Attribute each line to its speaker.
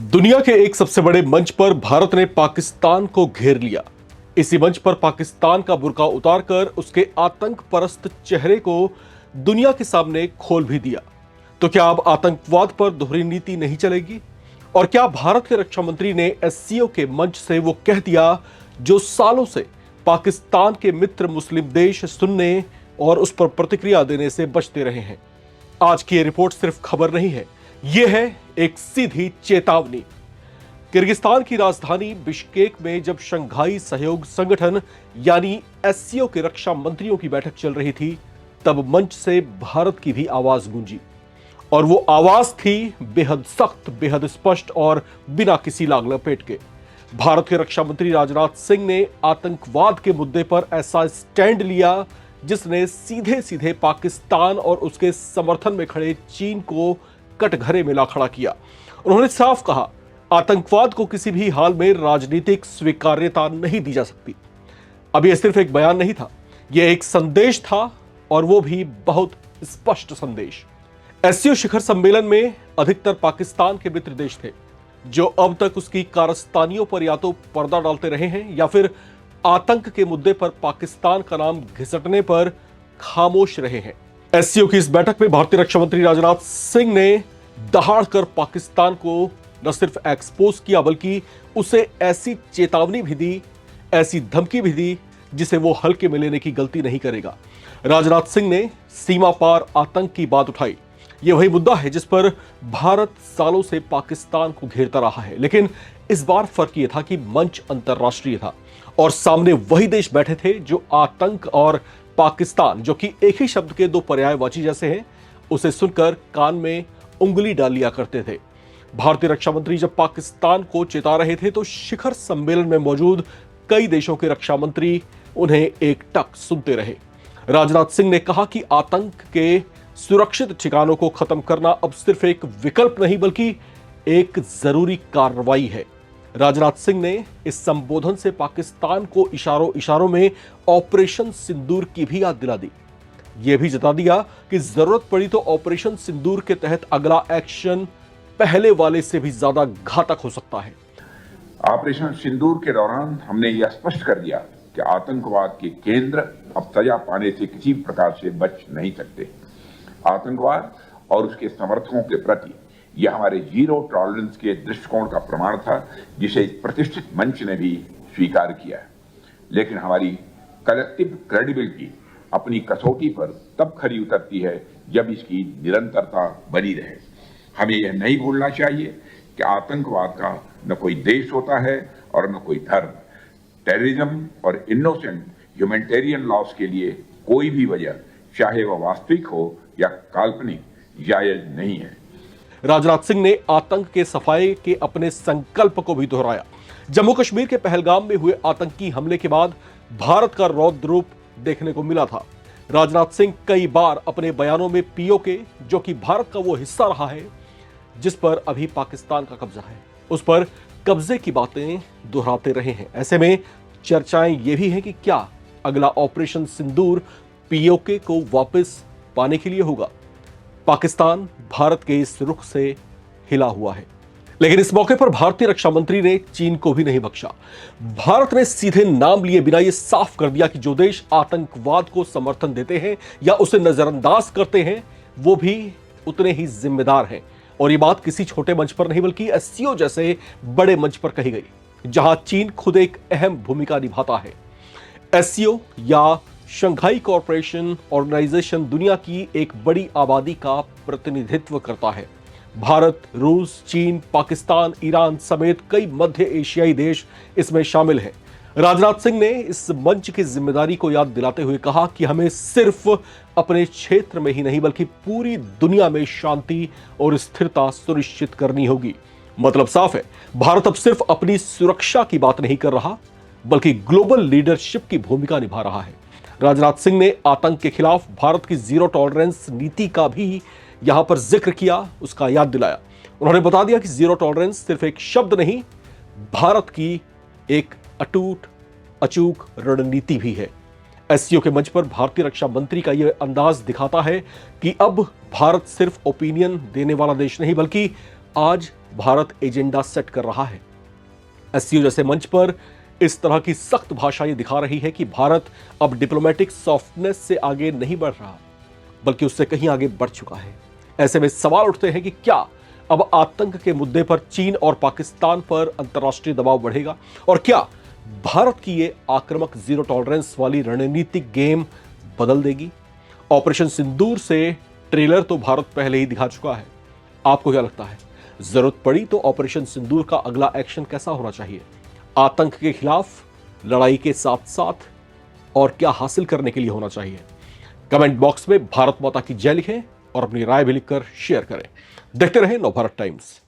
Speaker 1: दुनिया के एक सबसे बड़े मंच पर भारत ने पाकिस्तान को घेर लिया। इसी मंच पर पाकिस्तान का बुर्का उतारकर उसके आतंक परस्त चेहरे को दुनिया के सामने खोल भी दिया। तो क्या अब आतंकवाद पर दोहरी नीति नहीं चलेगी? और क्या भारत के रक्षा मंत्री ने एससीओ के मंच से वो कह दिया जो सालों से पाकिस्तान के मित्र मुस्लिम देश सुनने और उस पर प्रतिक्रिया देने से बचते रहे हैं? आज की ये रिपोर्ट सिर्फ खबर नहीं है, यह है एक सीधी चेतावनी। किर्गिस्तान की राजधानी बिश्केक में जब शंघाई सहयोग संगठन यानी एससीओ के रक्षा मंत्रियों की बैठक चल रही थी, तब मंच से भारत की भी आवाज गूंजी। और वो आवाज थी बेहद सख्त, बेहद स्पष्ट और बिना किसी लाग लपेट के। भारत के रक्षा मंत्री राजनाथ सिंह ने आतंकवाद के मुद्दे पर ऐसा स्टैंड लिया जिसने सीधे सीधे पाकिस्तान और उसके समर्थन में खड़े चीन को कटघरे में ला खड़ा किया। उन्होंने साफ कहा, आतंकवाद को किसी भी हाल में राजनीतिक स्वीकार्यता नहीं दी जा सकती। अब यह सिर्फ एक बयान नहीं था, यह एक संदेश था, और वो भी बहुत स्पष्ट संदेश। एससीओ शिखर सम्मेलन में अधिकतर पाकिस्तान के मित्र देश थे, जो अब तक उसकी कारस्तानियों पर या तो पर्दा डालते रहे हैं या फिर आतंक के मुद्दे पर पाकिस्तान का नाम घिसटने पर खामोश रहे हैं। एससीओ की इस बैठक में भारतीय रक्षा मंत्री राजनाथ सिंह ने दहाड़कर पाकिस्तान को न सिर्फ एक्सपोज किया, बल्कि उसे ऐसी चेतावनी भी दी, ऐसी धमकी भी दी जिसे वो हल्के में लेने की गलती नहीं करेगा। राजनाथ सिंह ने सीमा पार आतंक की बात उठाई। यह वही मुद्दा है जिस पर भारत सालों से पाकिस्तान को घेरता रहा है, लेकिन इस बार फर्क यह था कि मंच अंतरराष्ट्रीय था और सामने वही देश बैठे थे जो आतंक और पाकिस्तान, जो कि एक ही शब्द के दो पर्यायवाची जैसे हैं, उसे सुनकर कान में उंगली डाल लिया करते थे। भारतीय रक्षा मंत्री जब पाकिस्तान को चेता रहे थे तो शिखर सम्मेलन में मौजूद कई देशों के रक्षा मंत्री उन्हें एकटक सुनते रहे। राजनाथ सिंह ने कहा कि आतंक के सुरक्षित ठिकानों को खत्म करना अब सिर्फ एक विकल्प नहीं बल्कि एक जरूरी कार्रवाई है। राजनाथ सिंह ने इस संबोधन से पाकिस्तान को इशारों इशारों में ऑपरेशन सिंदूर की भी याद दिला दी। यह भी जता दिया कि जरूरत पड़ी तो ऑपरेशन सिंदूर के तहत अगला एक्शन पहले वाले से भी ज्यादा घातक हो सकता है।
Speaker 2: ऑपरेशन सिंदूर के दौरान हमने यह स्पष्ट कर दिया कि आतंकवाद के केंद्र अब सजा पाने से किसी प्रकार से बच नहीं सकते। आतंकवाद और उसके समर्थकों के प्रति यह हमारे जीरो टॉलरेंस के दृष्टिकोण का प्रमाण था, जिसे प्रतिष्ठित मंच ने भी स्वीकार किया है। लेकिन हमारी कलेक्टिव क्रेडिबिलिटी अपनी कसौटी पर तब खरी उतरती है जब इसकी निरंतरता बनी रहे। हमें यह नहीं भूलना चाहिए कि आतंकवाद का न कोई देश होता है और न कोई धर्म। टेररिज्म और इनोसेंट ह्यूमैनिटेरियन लॉस के लिए कोई भी वजह, चाहे वह वास्तविक हो या काल्पनिक, जायज नहीं है।
Speaker 1: राजनाथ सिंह ने आतंक के सफाये के अपने संकल्प को भी दोहराया। जम्मू कश्मीर के पहलगाम में हुए आतंकी हमले के बाद भारत का रौद्र रूप देखने को मिला था। राजनाथ सिंह कई बार अपने बयानों में पीओके, जो कि भारत का वो हिस्सा रहा है जिस पर अभी पाकिस्तान का कब्जा है, उस पर कब्जे की बातें दोहराते रहे हैं। ऐसे में चर्चाएं ये भी हैं कि क्या अगला ऑपरेशन सिंदूर पीओके को वापस पाने के लिए होगा। पाकिस्तान भारत के इस रुख से हिला हुआ है, लेकिन इस मौके पर भारतीय रक्षा मंत्री ने चीन को भी नहीं बख्शा। भारत ने सीधे नाम लिए बिना यह साफ कर दिया कि जो देश आतंकवाद को समर्थन देते हैं या उसे नजरअंदाज करते हैं, वो भी उतने ही जिम्मेदार हैं। और ये बात किसी छोटे मंच पर नहीं बल्कि एससीओ जैसे बड़े मंच पर कही गई, जहां चीन खुद एक अहम भूमिका निभाता है। एससीओ या शंघाई कॉरपोरेशन ऑर्गेनाइजेशन दुनिया की एक बड़ी आबादी का प्रतिनिधित्व करता है। भारत, रूस, चीन, पाकिस्तान, ईरान समेत कई मध्य एशियाई देश इसमें शामिल हैं। राजनाथ सिंह ने इस मंच की जिम्मेदारी को याद दिलाते हुए कहा कि हमें सिर्फ अपने क्षेत्र में ही नहीं बल्कि पूरी दुनिया में शांति और स्थिरता सुनिश्चित करनी होगी। मतलब साफ है, भारत अब सिर्फ अपनी सुरक्षा की बात नहीं कर रहा बल्कि ग्लोबल लीडरशिप की भूमिका निभा रहा है। राजनाथ सिंह ने आतंक के खिलाफ भारत की जीरो टॉलरेंस नीति का भी यहां पर जिक्र किया, उसका याद दिलाया। उन्होंने बता दिया कि जीरो टॉलरेंस सिर्फ एक शब्द नहीं, भारत की एक अटूट अचूक रणनीति भी है। एससीओ के मंच पर भारतीय रक्षा मंत्री का यह अंदाज दिखाता है कि अब भारत सिर्फ ओपिनियन देने वाला देश नहीं बल्कि आज भारत एजेंडा सेट कर रहा है। एससीओ जैसे मंच पर इस तरह की सख्त भाषा ये दिखा रही है कि भारत अब डिप्लोमेटिक सॉफ्टनेस से आगे नहीं बढ़ रहा, बल्कि उससे कहीं आगे बढ़ चुका है। ऐसे में सवाल उठते हैं कि क्या अब आतंक के मुद्दे पर चीन और पाकिस्तान पर अंतर्राष्ट्रीय दबाव बढ़ेगा, और क्या भारत की ये आक्रामक जीरो टॉलरेंस वाली रणनीतिक गेम बदल देगी? ऑपरेशन सिंदूर से ट्रेलर तो भारत पहले ही दिखा चुका है। आपको क्या लगता है, जरूरत पड़ी तो ऑपरेशन सिंदूर का अगला एक्शन कैसा होना चाहिए? आतंक के खिलाफ लड़ाई के साथ साथ और क्या हासिल करने के लिए होना चाहिए? कमेंट बॉक्स में भारत माता की जय लिखें और अपनी राय भी लिखकर शेयर करें। देखते रहें नवभारत टाइम्स।